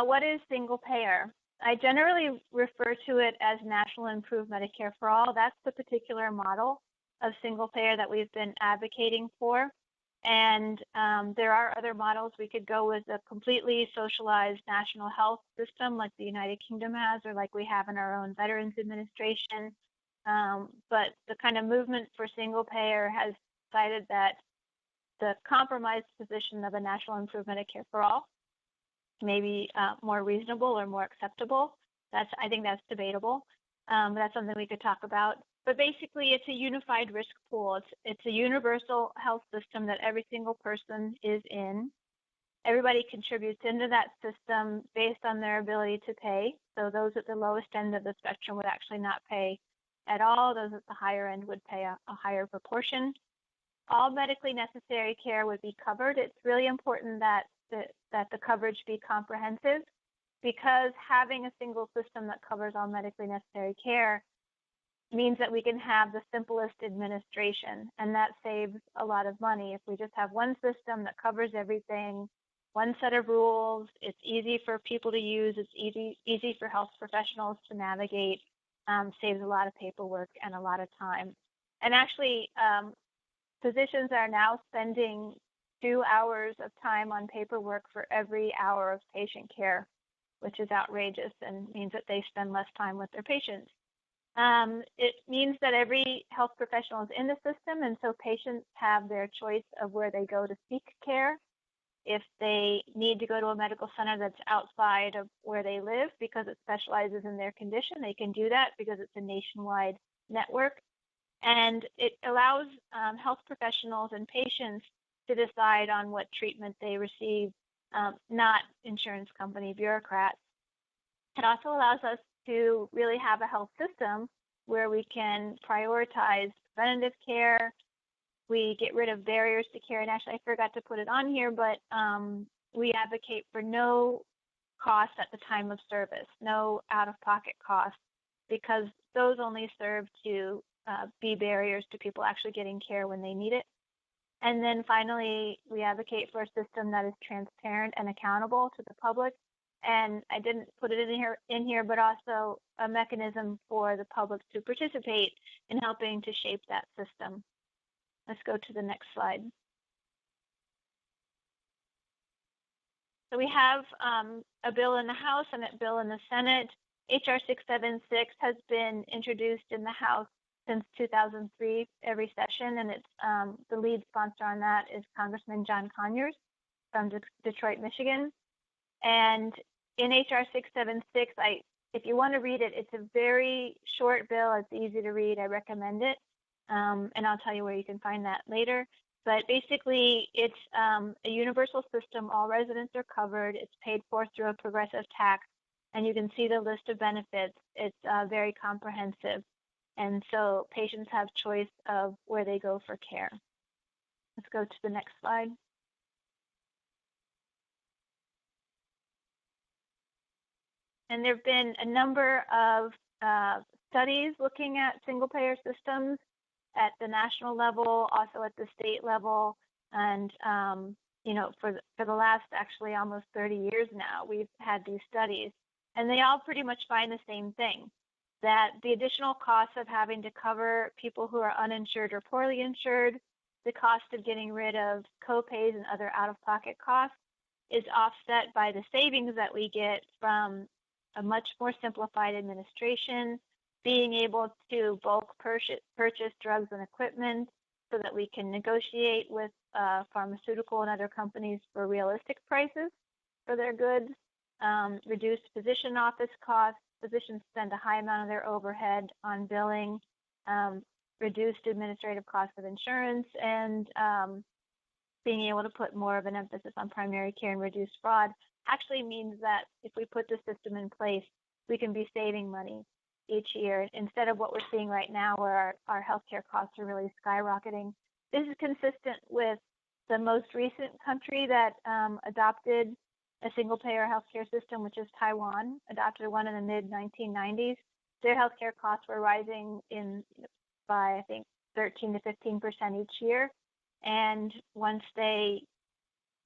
what is single payer? I generally refer to it as National Improved Medicare for All. That's the particular model of single payer that we've been advocating for. And there are other models. We could go with a completely socialized national health system like the United Kingdom has, or like we have in our own Veterans Administration. But the kind of movement for single payer has decided that the compromised position of a National Improved Medicare for All may be more reasonable or more acceptable. I think that's debatable. That's something we could talk about. But basically, it's a unified risk pool. It's a universal health system that every single person is in. Everybody contributes into that system based on their ability to pay. So those at the lowest end of the spectrum would actually not pay at all. Those at the higher end would pay a higher proportion. All medically necessary care would be covered. It's really important that the coverage be comprehensive, because having a single system that covers all medically necessary care means that we can have the simplest administration, and that saves a lot of money. If we just have one system that covers everything, one set of rules, it's easy for people to use, it's easy for health professionals to navigate, saves a lot of paperwork and a lot of time. And actually, physicians are now spending 2 hours of time on paperwork for every hour of patient care, which is outrageous and means that they spend less time with their patients. It means that every health professional is in the system, and so patients have their choice of where they go to seek care. If they need to go to a medical center that's outside of where they live because it specializes in their condition, they can do that because it's a nationwide network. And it allows health professionals and patients to decide on what treatment they receive, not insurance company bureaucrats. It also allows us to really have a health system where we can prioritize preventative care. We get rid of barriers to care. And actually, I forgot to put it on here, but we advocate for no cost at the time of service, no out-of-pocket costs, because those only serve to be barriers to people actually getting care when they need it. And then finally, we advocate for a system that is transparent and accountable to the public. And I didn't put it in here, but also a mechanism for the public to participate in helping to shape that system. Let's go to the next slide. So we have a bill in the House and a bill in the Senate. HR 676 has been introduced in the House since 2003, every session, and it's the lead sponsor on that is Congressman John Conyers from Detroit, Michigan. And in HR 676, if you want to read it, it's a very short bill. It's easy to read. I recommend it, and I'll tell you where you can find that later. But basically, it's a universal system. All residents are covered. It's paid for through a progressive tax, and you can see the list of benefits. It's very comprehensive. And so patients have choice of where they go for care. Let's go to the next slide. And there have been a number of studies looking at single-payer systems at the national level, also at the state level, and for the last actually almost 30 years now, we've had these studies, and they all pretty much find the same thing, that the additional costs of having to cover people who are uninsured or poorly insured, the cost of getting rid of co-pays and other out-of-pocket costs is offset by the savings that we get from a much more simplified administration, being able to bulk purchase drugs and equipment so that we can negotiate with pharmaceutical and other companies for realistic prices for their goods, reduce physician office costs. Physicians spend a high amount of their overhead on billing, reduced administrative costs of insurance, and being able to put more of an emphasis on primary care and reduce fraud actually means that if we put the system in place, we can be saving money each year instead of what we're seeing right now where our healthcare costs are really skyrocketing. This is consistent with the most recent country that adopted a single-payer healthcare system, which is Taiwan, adopted one in the mid-1990s. Their healthcare costs were rising by, I think, 13 to 15% each year. And once they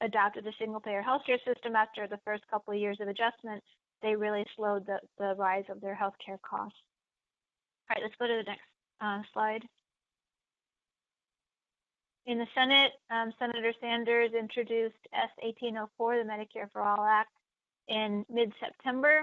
adopted the single-payer healthcare system after the first couple of years of adjustment, they really slowed the rise of their healthcare costs. All right, let's go to the next slide. In the Senate, Senator Sanders introduced S-1804, the Medicare for All Act, in mid-September.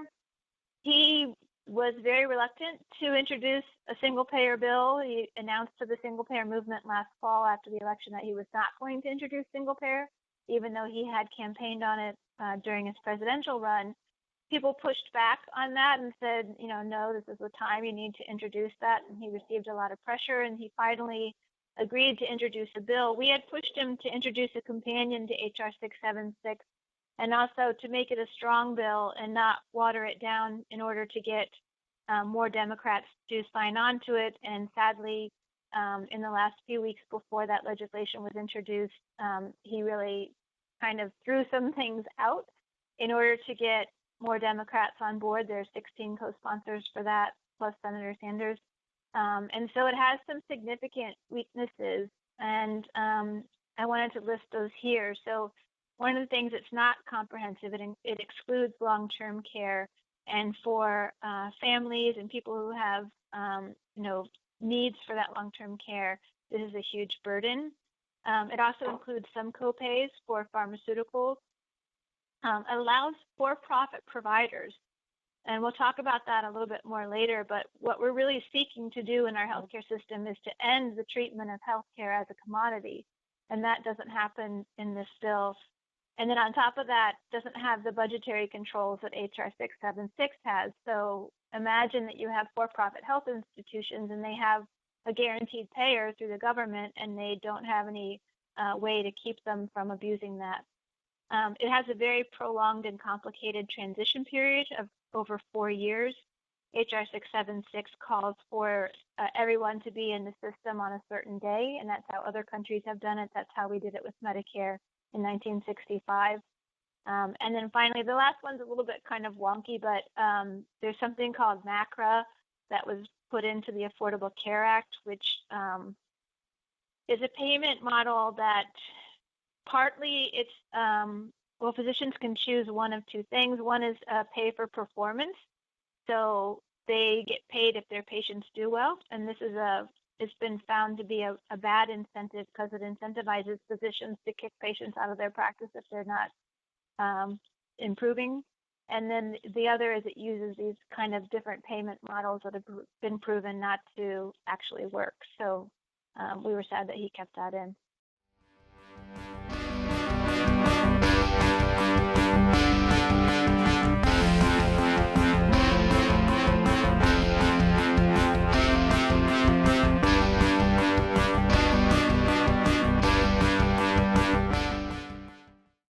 He was very reluctant to introduce a single-payer bill. He announced to the single-payer movement last fall after the election that he was not going to introduce single-payer, even though he had campaigned on it during his presidential run. People pushed back on that and said, you know, no, this is the time you need to introduce that. And he received a lot of pressure, and he finally agreed to introduce a bill. We had pushed him to introduce a companion to HR 676 and also to make it a strong bill and not water it down in order to get more Democrats to sign on to it. And sadly, in the last few weeks before that legislation was introduced, he really kind of threw some things out in order to get more Democrats on board. There are 16 co-sponsors for that, plus Senator Sanders. And so it has some significant weaknesses, and I wanted to list those here. So one of the things that's not comprehensive, it excludes long-term care, and for families and people who have needs for that long-term care, this is a huge burden. It also includes some copays for pharmaceuticals. It allows for-profit providers, and we'll talk about that a little bit more later, but what we're really seeking to do in our healthcare system is to end the treatment of healthcare as a commodity, and that doesn't happen in this bill. And then on top of that, doesn't have the budgetary controls that HR 676 has. So imagine that you have for-profit health institutions and they have a guaranteed payer through the government, and they don't have any way to keep them from abusing that. It has a very prolonged and complicated transition period of over 4 years. HR 676 calls for everyone to be in the system on a certain day, and that's how other countries have done it. That's how we did it with Medicare in 1965. And then finally, the last one's a little bit kind of wonky, but there's something called MACRA that was put into the Affordable Care Act, which is a payment model that partly it's, well, physicians can choose one of two things. One is pay for performance. So they get paid if their patients do well. And this is it's been found to be a bad incentive because it incentivizes physicians to kick patients out of their practice if they're not improving. And then the other is it uses these kind of different payment models that have been proven not to actually work. So we were sad that he kept that in.